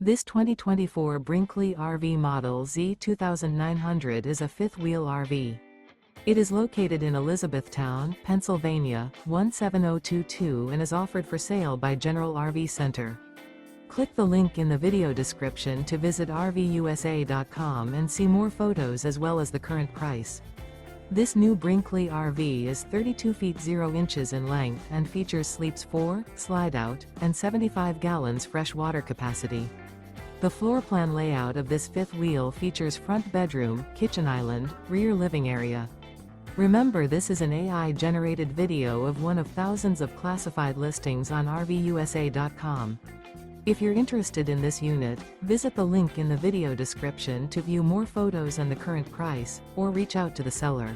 This 2024 Brinkley RV Model Z 2900 is a fifth-wheel RV. It is located in Elizabethtown, Pennsylvania, 17022 and is offered for sale by General RV Center. Click the link in the video description to visit RVUSA.com and see more photos as well as the current price. This new Brinkley RV is 32 feet 0 inches in length and features sleeps 4, slide-out, and 75 gallons fresh water capacity. The floor plan layout of this fifth wheel features front bedroom, kitchen island, rear living area. Remember, this is an AI-generated video of one of thousands of classified listings on RVUSA.com. If you're interested in this unit, visit the link in the video description to view more photos and the current price, or reach out to the seller.